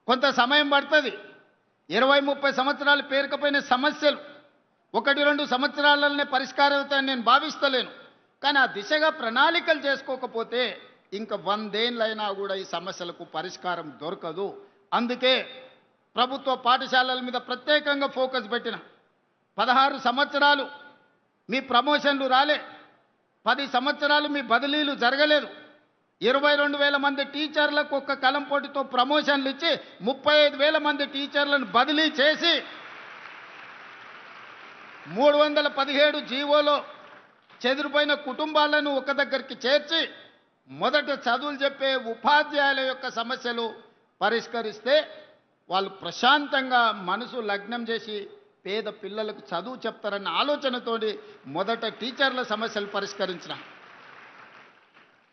కొంత సమయం పడుతుంది. 20-30 సంవత్సరాలు పేరుకపోయిన సమస్యలు 1-2 సంవత్సరాలనే పరిష్కారం అవుతాయని నేను భావిస్తలేను. కానీ ఆ దిశగా ప్రణాళికలు చేసుకోకపోతే ఇంకా 100 ఏళ్ళైనా కూడా ఈ సమస్యలకు పరిష్కారం దొరకదు. అందుకే ప్రభుత్వ పాఠశాలల మీద ప్రత్యేకంగా ఫోకస్ పెట్టిన. 16 సంవత్సరాలు మీ ప్రమోషన్లు రాలే, 10 సంవత్సరాలు మీ బదిలీలు జరగలేదు. 22,000 మంది టీచర్లకు ఒక్క కలం పోటీతో ప్రమోషన్లు ఇచ్చి 35,000 మంది టీచర్లను బదిలీ చేసి 317 జీవోలో చెదిరిపోయిన కుటుంబాలను ఒక దగ్గరికి చేర్చి మొదట చదువులు చెప్పే ఉపాధ్యాయుల యొక్క సమస్యలు పరిష్కరిస్తే వాళ్ళు ప్రశాంతంగా మనసు లగ్నం చేసి పేద పిల్లలకు చదువు చెప్తారన్న ఆలోచనతోటి మొదట టీచర్ల సమస్యలు పరిష్కరించిన.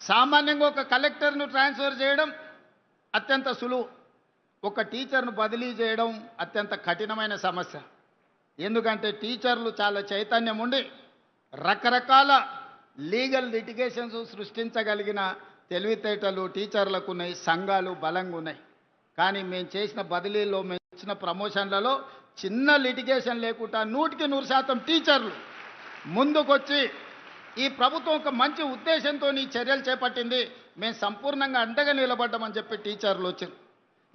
సామాన్యంగా ఒక కలెక్టర్ను ట్రాన్స్ఫర్ చేయడం అత్యంత సులువు, ఒక టీచర్ను బదిలీ చేయడం అత్యంత కఠినమైన సమస్య. ఎందుకంటే టీచర్లు చాలా చైతన్యం ఉండి రకరకాల లీగల్ లిటిగేషన్స్ సృష్టించగలిగిన తెలివితేటలు టీచర్లకు ఉన్నాయి, సంఘాలు బలంగా ఉన్నాయి. కానీ మేము చేసిన బదిలీలో, మేము ఇచ్చిన ప్రమోషన్లలో చిన్న లిటిగేషన్ లేకుండా 100% టీచర్లు ముందుకొచ్చి ఈ ప్రభుత్వం ఒక మంచి ఉద్దేశంతో ఈ చర్యలు చేపట్టింది, మేము సంపూర్ణంగా అండగా నిలబడ్డామని చెప్పి టీచర్లు వచ్చారు.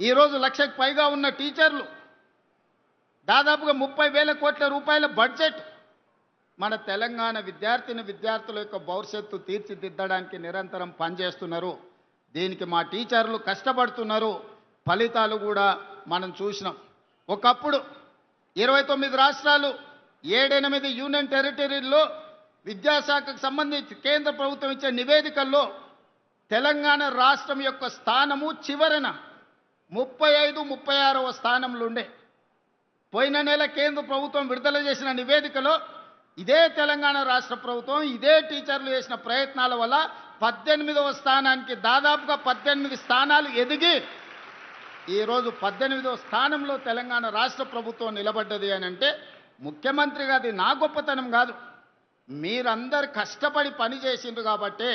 ఈరోజు 1,00,000కు పైగా ఉన్న టీచర్లు, దాదాపుగా 30,000 కోట్ల రూపాయల బడ్జెట్ మన తెలంగాణ విద్యార్థుల యొక్క భవిష్యత్తు తీర్చిదిద్దడానికి నిరంతరం పనిచేస్తున్నారు. దీనికి మా టీచర్లు కష్టపడుతున్నారు. ఫలితాలు కూడా మనం చూసినాం. ఒకప్పుడు 29 రాష్ట్రాలు 7-8 యూనియన్ టెరిటరీల్లో విద్యాశాఖకు సంబంధించి కేంద్ర ప్రభుత్వం ఇచ్చే నివేదికల్లో తెలంగాణ రాష్ట్రం యొక్క స్థానము చివరన 35-36వ స్థానంలో ఉండే. పోయిన నెల కేంద్ర ప్రభుత్వం విడుదల చేసిన నివేదికలో ఇదే తెలంగాణ రాష్ట్ర ప్రభుత్వం ఇదే టీచర్లు చేసిన ప్రయత్నాల వల్ల 18వ స్థానానికి, దాదాపుగా 18 స్థానాలు ఎదిగి ఈరోజు 18వ స్థానంలో తెలంగాణ రాష్ట్ర ప్రభుత్వం నిలబడ్డది అని అంటే ముఖ్యమంత్రిగా అది నా గొప్పతనం కాదు, మీరందరు కష్టపడి పని చేసిండ్రు కాబట్టే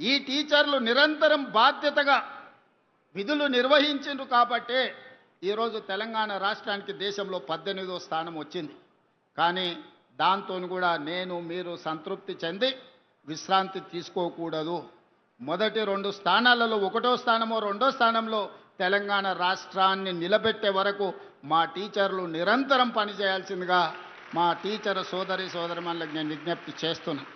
ఈ టీచర్లు నిరంతరం బాధ్యతగా విధులు నిర్వహించిండ్రు కాబట్టే ఈరోజు తెలంగాణ రాష్ట్రానికి దేశంలో 18వ స్థానం వచ్చింది. కానీ దాంతో కూడా నేను మీరు సంతృప్తి చెంది విశ్రాంతి తీసుకోకూడదు. మొదటి 2 స్థానాలలో 1వ స్థానమో 2వ స్థానంలో తెలంగాణ రాష్ట్రాన్ని నిలబెట్టే వరకు మా టీచర్లు నిరంతరం పనిచేయాల్సిందిగా మా టీచర్ సోదరిమణులకు నేను విజ్ఞప్తి చేస్తున్నాను.